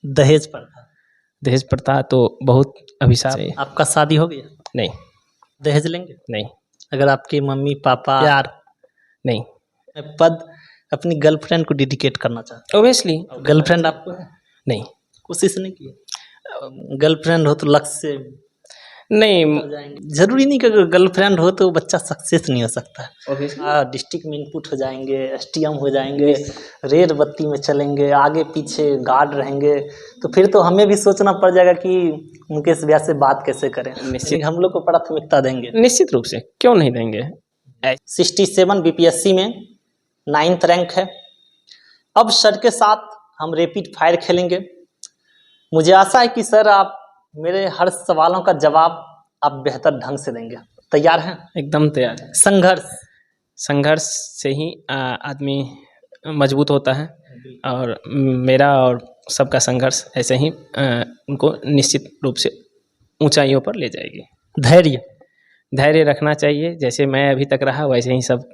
दहेज प्रथा। दहेज प्रथा तो बहुत अभिशाप है। आपका शादी हो गया? नहीं। दहेज लेंगे? नहीं। अगर आपके मम्मी पापा प्यार नहीं। पद अपनी गर्लफ्रेंड को डेडिकेट करना चाहते ओबियसली। हैं, गर्लफ्रेंड आपको है? नहीं। कोशिश नहीं की? गर्लफ्रेंड हो तो लक्ष्य से नहीं। जाएंगे, जरूरी नहीं कि अगर गर्लफ्रेंड हो तो बच्चा सक्सेस नहीं हो सकता है। डिस्ट्रिक्ट में इनपुट हो जाएंगे, एसटीएम हो जाएंगे, रेड बत्ती में चलेंगे, आगे पीछे गार्ड रहेंगे, तो फिर तो हमें भी सोचना पड़ जाएगा कि मुकेश भैया से बात कैसे करें। निश्चित हम लोग को प्राथमिकता देंगे, निश्चित रूप से, क्यों नहीं देंगे। 67 बीपीएससी में 9th रैंक है। अब सर के साथ हम रैपिड फायर खेलेंगे। मुझे आशा है कि सर आप मेरे हर सवालों का जवाब आप बेहतर ढंग से देंगे। तैयार हैं? एकदम तैयार है। संघर्ष से ही आदमी मजबूत होता है, और मेरा और सबका संघर्ष ऐसे ही उनको निश्चित रूप से ऊंचाइयों पर ले जाएगी। धैर्य रखना चाहिए, जैसे मैं अभी तक रहा वैसे ही सब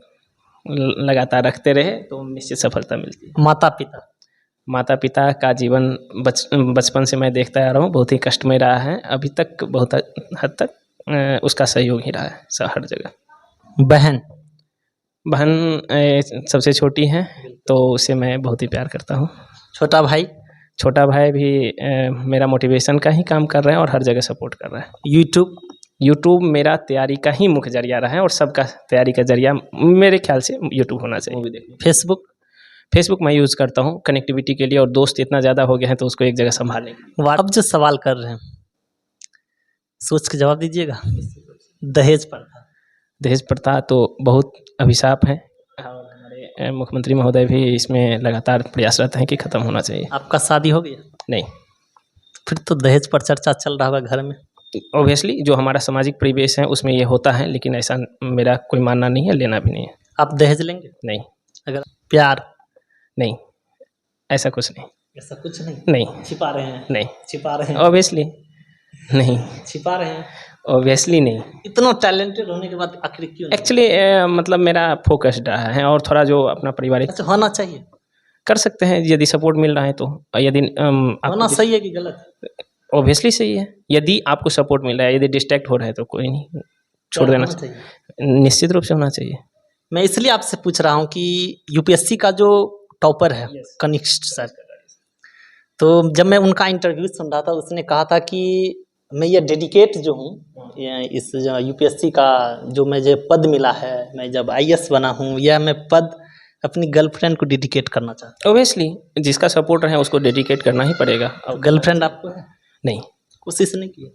लगातार रखते रहे तो निश्चित सफलता मिलती है। माता पिता का जीवन बचपन से मैं देखता आ रहा हूँ, बहुत ही कष्टमय रहा है। अभी तक बहुत हद तक उसका सहयोग ही रहा है हर जगह। बहन सबसे छोटी है, तो उसे मैं बहुत ही प्यार करता हूँ। छोटा भाई भी मेरा मोटिवेशन का ही काम कर रहा है और हर जगह सपोर्ट कर रहा है। यूट्यूब मेरा तैयारी का ही मुख्य जरिया रहा है, और सबका तैयारी का जरिया मेरे ख्याल से यूट्यूब होना चाहिए। फेसबुक मैं यूज़ करता हूँ कनेक्टिविटी के लिए, और दोस्त इतना ज़्यादा हो गया है तो उसको एक जगह संभालने। अब जो सवाल कर रहे हैं सोच के जवाब दीजिएगा। दहेज प्रथा तो बहुत अभिशाप है, और हमारे मुख्यमंत्री महोदय भी इसमें लगातार प्रयासरत हैं कि ख़त्म होना चाहिए। आपका शादी हो गया? नहीं। फिर तो दहेज पर चर्चा चल रहा होगा घर में। ऑब्वियसली जो हमारा सामाजिक परिवेश है उसमें ये होता है, लेकिन ऐसा मेरा कोई मानना नहीं है, लेना भी नहीं है। आप दहेज लेंगे? नहीं। अगर प्यार? नहीं, ऐसा कुछ नहीं। नहीं। छिपा रहे हैं? नहीं। छिपा रहे हैं? ऑब्वियसली नहीं। छिपा रहे हैं? ऑब्वियसली नहीं। इतना टैलेंटेड होने के बाद आखिर क्यों? एक्चुअली मतलब मेरा फोकस रहा है, और थोड़ा जो अपना पारिवारिक होना चाहिए, कर सकते हैं यदि सपोर्ट मिल रहा है तो। यदि होना सही है कि गलत? ऑब्वियसली सही है, यदि आपको सपोर्ट मिल रहा है। यदि डिस्ट्रैक्ट हो रहा है तो कोई नहीं, छोड़ देना चाहिए। निश्चित रूप से होना चाहिए। मैं इसलिए आपसे पूछ रहा हूँ कि यूपीएससी का जो टॉपर है कनिष्ठ सर, तो जब मैं उनका इंटरव्यू सुन रहा था उसने कहा था कि मैं ये डेडिकेट जो हूँ इस यूपीएससी का जो मुझे पद मिला है, मैं जब आईएएस बना हूँ, यह मैं पद अपनी गर्लफ्रेंड को डेडिकेट करना चाहता हूँ। ऑब्वियसली जिसका सपोर्ट है उसको डेडिकेट करना ही पड़ेगा। गर्लफ्रेंड आपको है? नहीं। कोशिश नहीं की?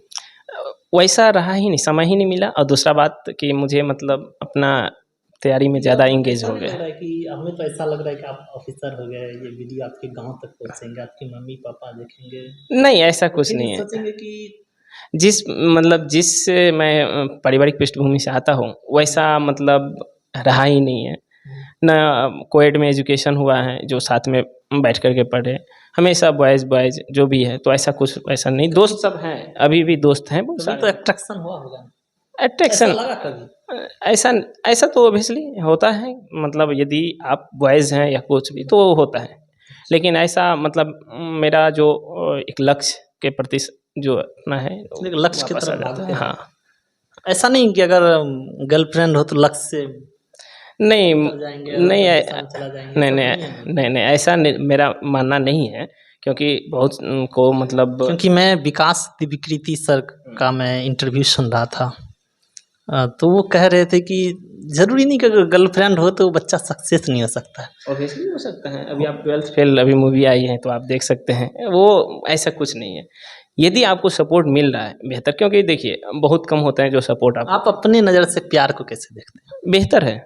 वैसा रहा ही नहीं, समय ही नहीं मिला, और दूसरा बात कि मुझे मतलब अपना तैयारी में ज़्यादा इंगेज हो गया। कि हमें तो ऐसा लग रहा है कि आप ऑफिसर हो गए, ये वीडियो आपके गांव तक पहुंचेंगे, आपके मम्मी पापा देखेंगे। नहीं, ऐसा कुछ नहीं है। सोचेंगे कि जिस मैं पारिवारिक पृष्ठभूमि से आता हूँ वैसा मतलब रहा ही नहीं है। ना कोएड में एजुकेशन हुआ है जो साथ में बैठ कर के पढ़े, हमेशा बॉयज़ जो भी है, तो ऐसा कुछ ऐसा नहीं। दोस्त सब हैं, अभी भी दोस्त हैं बहुत सारे। तो अट्रैक्शन हुआ होगा? अट्रैक्शन लगा कभी? ऐसा तो ऑब्वियसली होता है, मतलब यदि आप बॉयज़ हैं या कुछ भी तो होता है, लेकिन ऐसा मतलब मेरा जो एक लक्ष्य के प्रति जो अपना है लक्ष्य की तरफ भागते हैं। हाँ, ऐसा नहीं कि अगर गर्लफ्रेंड हो तो लक्ष्य से नहीं नहीं नहीं, ऐसा मेरा मानना नहीं है, क्योंकि बहुत को मतलब क्योंकि मैं विकास विकृति सर का मैं इंटरव्यू सुन रहा था, तो वो कह रहे थे कि जरूरी नहीं कि अगर गर्लफ्रेंड हो तो बच्चा सक्सेस नहीं हो सकता है। ऑब्वियसली हो सकता है। अभी आप 12th फेल अभी मूवी आई है तो आप देख सकते हैं, वो ऐसा कुछ नहीं है। यदि आपको सपोर्ट मिल रहा है बेहतर, क्योंकि देखिए बहुत कम होते हैं जो सपोर्ट आप अपने नज़र से प्यार को कैसे देखते हैं? बेहतर है,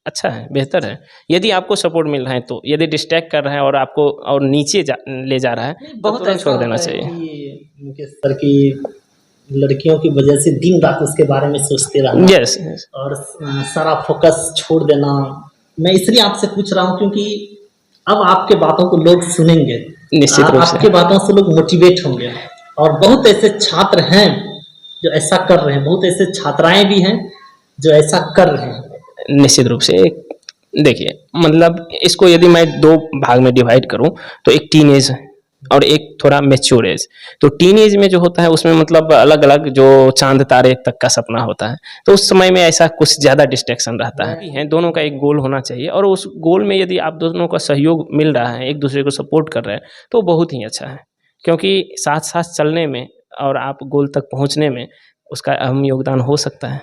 अच्छा है, बेहतर है। यदि आपको सपोर्ट मिल रहा है तो, यदि डिस्ट्रैक्ट कर रहा है और आपको और नीचे ले जा रहा है बहुत तो छोड़ देना चाहिए। मुकेश सर की लड़कियों की वजह से दिन रात उसके बारे में सोचते रहना, yes. और सारा फोकस छोड़ देना। मैं इसलिए आपसे पूछ रहा हूँ क्योंकि अब आपके बातों को लोग सुनेंगे, निश्चित रूप से आपके बातों से लोग मोटिवेट होंगे, और बहुत ऐसे छात्र हैं जो ऐसा कर रहे हैं, बहुत ऐसे छात्राएं भी हैं जो ऐसा कर रहे हैं। निश्चित रूप से देखिए, मतलब इसको यदि मैं दो भाग में डिवाइड करूं तो एक टीनेज और एक थोड़ा मेच्योर एज। तो टीन एज में जो होता है उसमें मतलब अलग अलग जो चांद तारे तक का सपना होता है, तो उस समय में ऐसा कुछ ज़्यादा डिस्ट्रैक्शन रहता है। दोनों का एक गोल होना चाहिए, और उस गोल में यदि आप दोनों का सहयोग मिल रहा है, एक दूसरे को सपोर्ट कर रहे हैं, तो बहुत ही अच्छा है। क्योंकि साथ साथ चलने में और आप गोल तक पहुंचने में उसका अहम योगदान हो सकता है।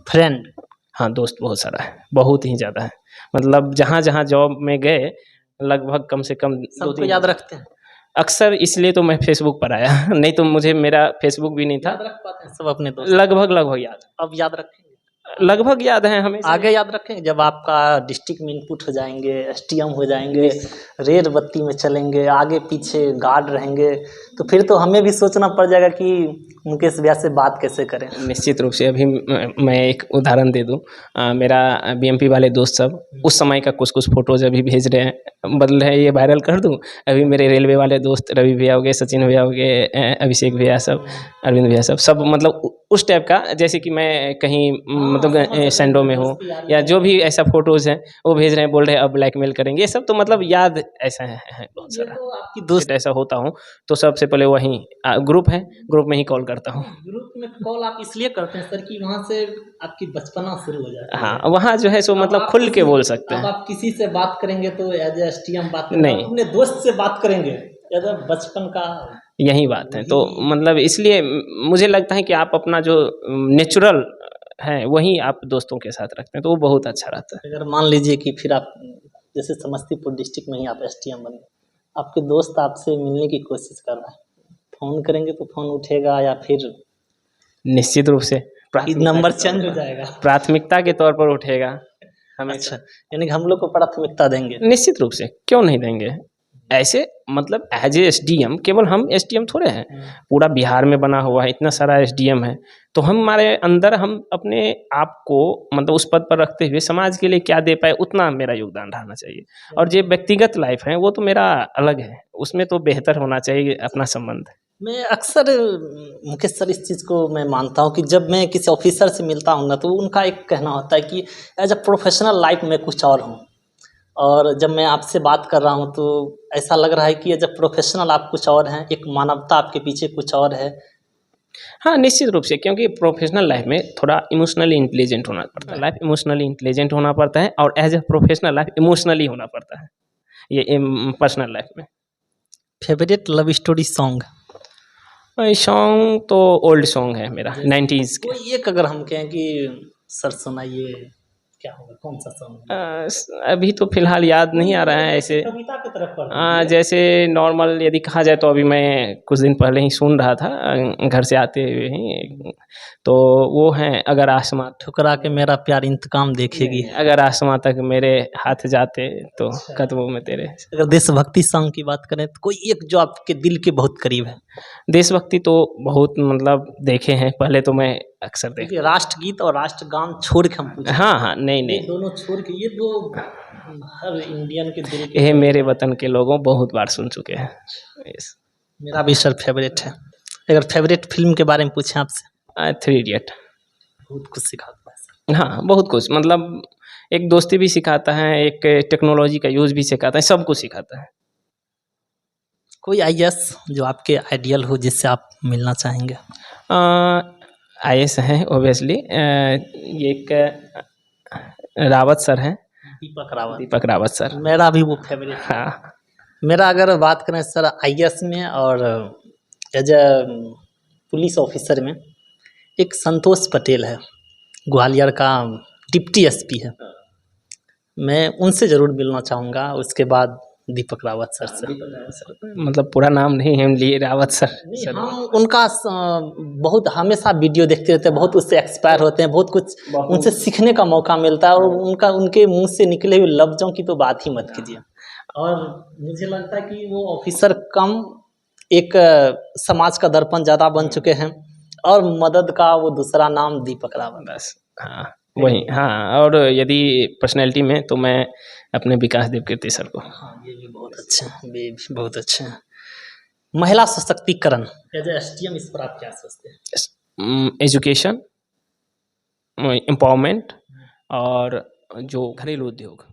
फ्रेंड, हाँ, दोस्त बहुत सारा है, बहुत ही ज़्यादा है। मतलब जहाँ जहाँ जॉब में गए, लगभग कम से कम 2 सबको दिन याद रखते हैं? अक्सर, इसलिए तो मैं फेसबुक पर आया नहीं तो मुझे मेरा फेसबुक भी नहीं था। याद रख पाते हैं सब अपने दोस्त? लगभग लगभग याद, अब याद रखेंगे? लगभग याद है हमें। आगे याद रखेंगे जब आपका डिस्ट्रिक्ट में इनपुट हो जाएंगे, एसटीएम हो जाएंगे, रेड बत्ती में चलेंगे, आगे पीछे गार्ड रहेंगे, तो फिर तो हमें भी सोचना पड़ जाएगा कि मुकेश भैया से बात कैसे करें। निश्चित रूप से। अभी मैं एक उदाहरण दे दूं, मेरा बीएमपी वाले दोस्त सब उस समय का कुछ कुछ फोटोज अभी भेज रहे हैं, बदल रहे हैं, ये वायरल कर दूं। अभी मेरे रेलवे वाले दोस्त रवि भैया हो गए, सचिन भैया हो गए, अभिषेक भैया सब, अरविंद भैया सब मतलब उस टाइप का, जैसे कि मैं कहीं मतलब सेंडो में हूँ, या जो भी ऐसा फोटोज हैं वो भेज रहे हैं, बोल रहे हैं अब ब्लैकमेल करेंगे, ये सब तो मतलब याद ऐसा है बहुत सारा। तो आपकी दोस्त ऐसा होता हूँ तो सबसे पहले वहीं ग्रुप है, ग्रुप में ही कॉल करता हूँ। ग्रुप में कॉल आप इसलिए करते हैं सर कि वहाँ से आपकी बचपना शुरू हो जाती है। हाँ, वहाँ जो है सो मतलब खुल के बोल सकते अब हैं। आप किसी से बात करेंगे तो एज ए एसटीएम बात करेंगे, नहीं। आप अपने दोस्त से बात करेंगे एज ए बचपन का। यही बात है, तो मतलब इसलिए मुझे लगता है कि आप अपना जो नेचुरल है वही आप दोस्तों के साथ रखते हैं, तो वो बहुत अच्छा रहता है। अगर मान लीजिए कि फिर आप जैसे समस्तीपुर डिस्ट्रिक्ट में ही आप एसटीएम बन गए, आपके दोस्त आपसे मिलने की कोशिश कर रहा है, फोन करेंगे तो फोन उठेगा या फिर निश्चित रूप से नंबर चेंज हो जाएगा? प्राथमिकता के तौर पर उठेगा हमेशा। अच्छा, यानी कि हम लोग को प्राथमिकता देंगे? निश्चित रूप से, क्यों नहीं देंगे। ऐसे मतलब एज ए एसडीएम, केवल हम एसडीएम थोड़े हैं, पूरा बिहार में बना हुआ है, इतना सारा एसडीएम है, तो हमारे अंदर हम अपने आप को मतलब उस पद पर रखते हुए समाज के लिए क्या दे पाए, उतना मेरा योगदान रहना चाहिए। और जो व्यक्तिगत लाइफ है वो तो मेरा अलग है, उसमें तो बेहतर होना चाहिए अपना संबंध। मैं अक्सर मुकेश सर इस चीज़ को मैं मानता हूँ कि जब मैं किसी ऑफिसर से मिलता हूँ ना, तो उनका एक कहना होता है कि एज अ प्रोफेशनल लाइफ में कुछ और हूँ, और जब मैं आपसे बात कर रहा हूँ तो ऐसा लग रहा है कि एज अ प्रोफेशनल आप कुछ और हैं, एक मानवता आपके पीछे कुछ और है। हाँ, निश्चित रूप से, क्योंकि प्रोफेशनल लाइफ में थोड़ा इमोशनली इंटेलिजेंट होना पड़ता है, लाइफ इमोशनली इंटेलिजेंट होना पड़ता है, और as a professional life emotionally होना पड़ता है, ये पर्सनल लाइफ में। Favourite love story song? Song तो ओल्ड सॉन्ग है मेरा, 90s के। कोई एक अगर हम कहें कि सर सुनाइए, क्या होगा, कौन सा सॉन्ग? अभी तो फिलहाल याद नहीं आ रहा है ऐसे। कविता की तरफ पढ़ जैसे नॉर्मल यदि कहा जाए तो अभी मैं कुछ दिन पहले ही सुन रहा था घर से आते हुए ही, तो वो है अगर आसमां ठुकरा के मेरा प्यार इंतकाम देखेगी। अगर आसमां तक मेरे हाथ जाते तो कदमों में तेरे। अगर देशभक्ति सॉन्ग की बात करें तो कोई एक जो आपके दिल के बहुत करीब है? देशभक्ति तो बहुत मतलब देखे हैं, पहले तो मैं अक्सर देखिए, राष्ट्रगीत और राष्ट्रगान छोड़ के हम पूछे। हाँ हाँ, नहीं ये नहीं, दोनों छोड़ के, ये दो हर इंडियन के दिल के। ये मेरे वतन के लोगों बहुत बार सुन चुके हैं। यस, मेरा भी सर फेवरेट है। अगर फेवरेट फिल्म के बारे में पूछें आपसे? 3 इडियट। बहुत कुछ सिखाता है सर। हाँ, बहुत कुछ, मतलब एक दोस्ती भी सिखाता है, एक टेक्नोलॉजी का यूज भी सिखाता है, सब कुछ सिखाता है। कोई आईएएस जो आपके आइडियल हो, जिससे आप मिलना चाहेंगे? आईएएस हैं ओबियसली, ये एक रावत सर हैं, दीपक रावत सर। मेरा भी वो फेवरेट। हाँ, मेरा अगर बात करें सर आईएएस में और एज ए पुलिस ऑफिसर में, एक संतोष पटेल है, ग्वालियर का डिप्टी एसपी है, मैं उनसे ज़रूर मिलना चाहूँगा। उसके बाद दीपक रावत सर से। मतलब पूरा नाम नहीं है लिए, रावत सर। हम उनका बहुत हमेशा वीडियो देखते रहते हैं, बहुत उससे एक्सपायर होते हैं, बहुत कुछ उनसे सीखने का मौका मिलता है, और उनके मुंह से निकले हुए लफ्ज़ों की तो बात ही मत कीजिए। और मुझे लगता है कि वो ऑफिसर कम एक समाज का दर्पण ज़्यादा बन चुके हैं, और मदद का वो दूसरा नाम दीपक रावत। बस, हाँ वही। हाँ, और यदि पर्सनैलिटी में तो मैं अपने विकास देव कीर्ति सर को। हाँ, ये भी बहुत अच्छा है, ये भी बहुत अच्छा है। महिला सशक्तिकरण एज ए एसटीएम, इस पर आप क्या सोचते हैं? एजुकेशन, एम्पावरमेंट, और जो घरेलू उद्योग,